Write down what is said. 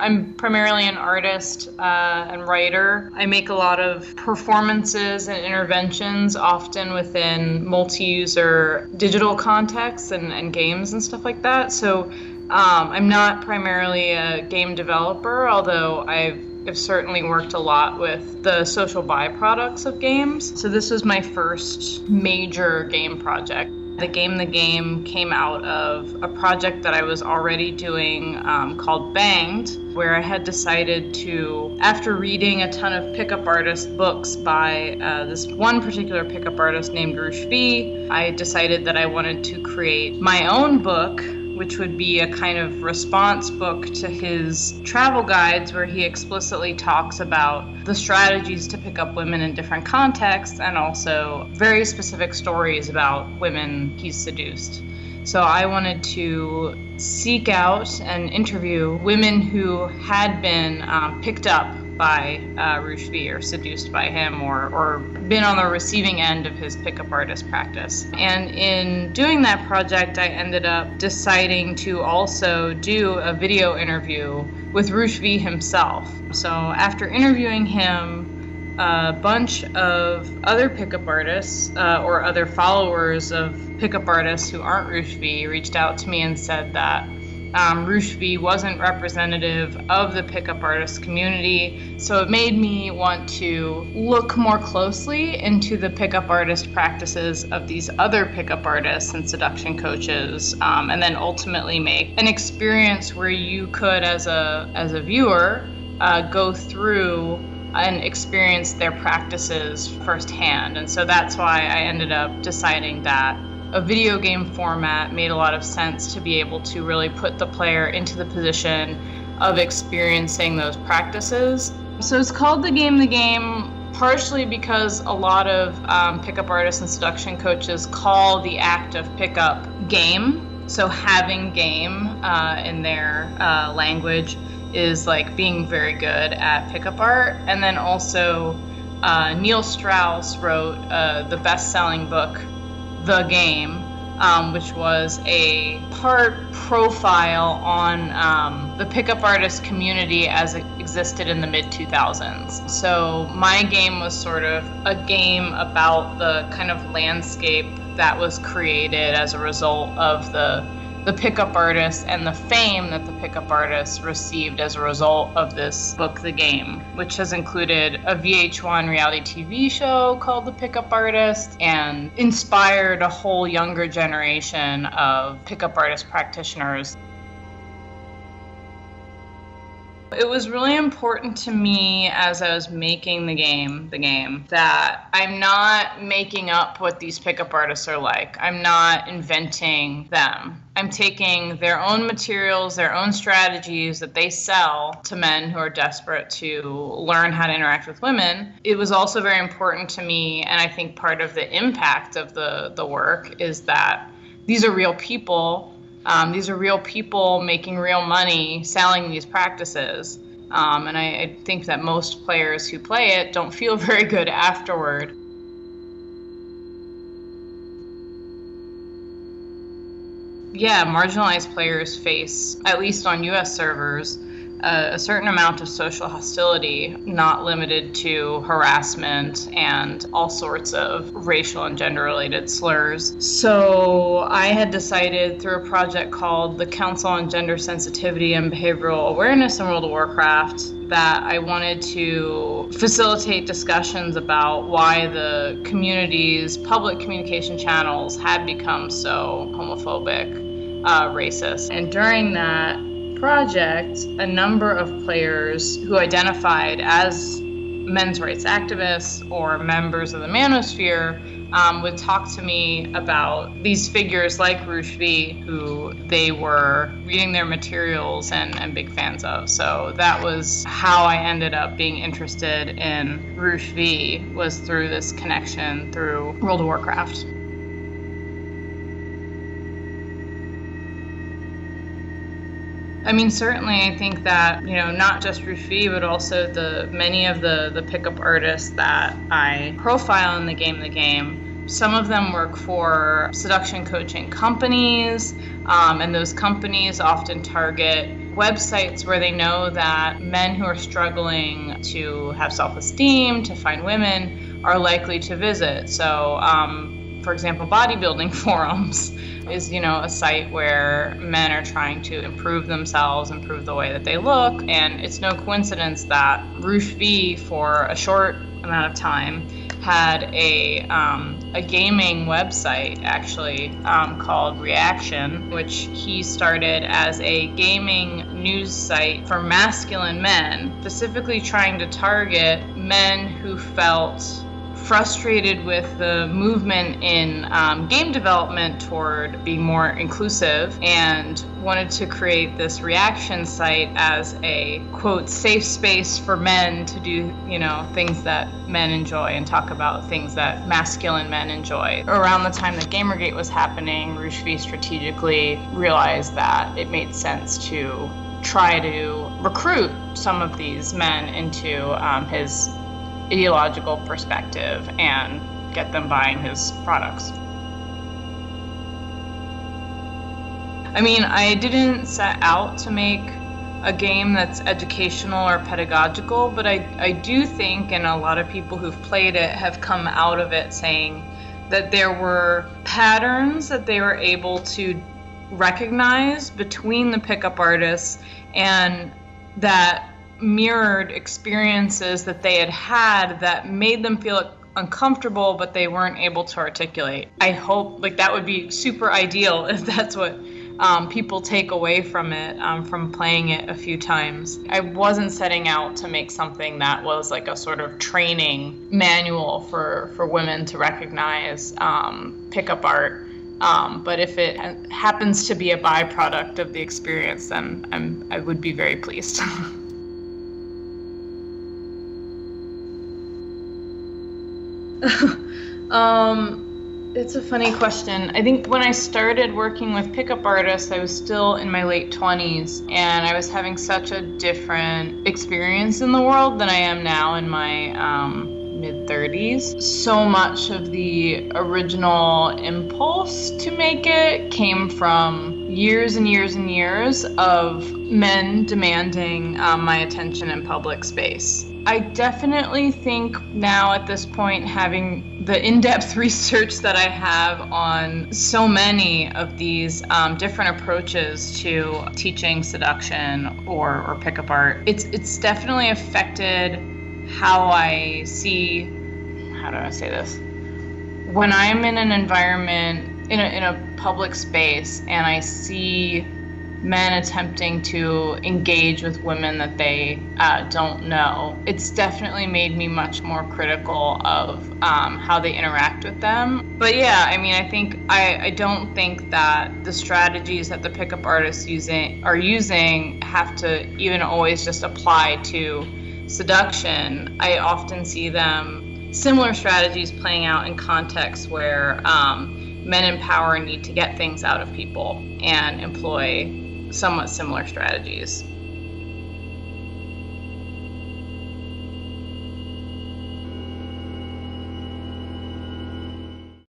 I'm primarily an artist and writer. I make a lot of performances and interventions, often within multi-user digital contexts and games and stuff like that. So I'm not primarily a game developer, although I've certainly worked a lot with the social byproducts of games. So this was my first major game project. The Game came out of a project that I was already doing called Banged, where I had decided to, after reading a ton of pickup artist books by this one particular pickup artist named Retrouvez, I decided that I wanted to create my own book, which would be a kind of response book to his travel guides, where he explicitly talks about the strategies to pick up women in different contexts and also very specific stories about women he's seduced. So I wanted to seek out and interview women who had been picked up by Retrouvez or seduced by him or been on the receiving end of his pickup artist practice. And in doing that project, I ended up deciding to also do a video interview with Retrouvez himself. So after interviewing him, a bunch of other pickup artists or other followers of pickup artists who aren't Retrouvez reached out to me and said that Retrouvez wasn't representative of the pickup artist community, so it made me want to look more closely into the pickup artist practices of these other pickup artists and seduction coaches, and then ultimately make an experience where you could, as a viewer, go through and experience their practices firsthand. And so that's why I ended up deciding that a video game format made a lot of sense to be able to really put the player into the position of experiencing those practices. So it's called The Game partially because a lot of pickup artists and seduction coaches call the act of pickup game. So having game in their language is like being very good at pickup art. And then also Neil Strauss wrote the best-selling book The Game, which was a part profile on the pickup artist community as it existed in the mid-2000s. So my game was sort of a game about the kind of landscape that was created as a result of the pickup artists and the fame that the pickup artists received as a result of this book, The Game, which has included a VH1 reality TV show called The Pickup Artist and inspired a whole younger generation of pickup artist practitioners. It was really important to me as I was making the game, that I'm not making up what these pickup artists are like. I'm not inventing them. I'm taking their own materials, their own strategies that they sell to men who are desperate to learn how to interact with women. It was also very important to me, and I think part of the impact of the work is that these are real people. These are real people making real money selling these practices. And I think that most players who play it don't feel very good afterward. Yeah, marginalized players face, at least on US servers, a certain amount of social hostility, not limited to harassment and all sorts of racial and gender-related slurs. So I had decided through a project called the Council on Gender Sensitivity and Behavioral Awareness in World of Warcraft that I wanted to facilitate discussions about why the community's public communication channels had become so homophobic, racist. And during that project, a number of players who identified as men's rights activists or members of the manosphere would talk to me about these figures like Retrouvez, who they were reading their materials and big fans of. So that was how I ended up being interested in Retrouvez, was through this connection through World of Warcraft. I mean, certainly I think that, not just Retrouvez, but also many of the pickup artists that I profile in the game Some of them work for seduction coaching companies, and those companies often target websites where they know that men who are struggling to have self-esteem, to find women, are likely to visit. So, for example, bodybuilding forums is, a site where men are trying to improve themselves, improve the way that they look. And it's no coincidence that Retrouvez, for a short amount of time, had a gaming website actually called Reaction, which he started as a gaming news site for masculine men, specifically trying to target men who felt frustrated with the movement in game development toward being more inclusive, and wanted to create this reaction site as a, quote, safe space for men to do, things that men enjoy and talk about things that masculine men enjoy. Around the time that Gamergate was happening, Retrouvez strategically realized that it made sense to try to recruit some of these men into his ideological perspective and get them buying his products. I mean, I didn't set out to make a game that's educational or pedagogical, but I do think, and a lot of people who've played it have come out of it saying that there were patterns that they were able to recognize between the pickup artists, and that mirrored experiences that they had that made them feel uncomfortable, but they weren't able to articulate. I hope that would be super ideal if that's what people take away from it, from playing it a few times. I wasn't setting out to make something that was like a sort of training manual for women to recognize pickup art. But if it happens to be a byproduct of the experience, then I would be very pleased. It's a funny question. I think when I started working with pickup artists, I was still in my late 20s, and I was having such a different experience in the world than I am now in my mid-30s. So much of the original impulse to make it came from years and years and years of men demanding my attention in public space. I definitely think now at this point, having the in-depth research that I have on so many of these different approaches to teaching seduction or pickup art, it's definitely affected how I see, how do I say this? When I'm in an environment, in a public space, and I see men attempting to engage with women that they don't know, it's definitely made me much more critical of how they interact with them. But yeah, I mean, I don't think that the strategies that the pickup artists are using have to even always just apply to seduction. I often see similar strategies playing out in contexts where men in power need to get things out of people and employ somewhat similar strategies.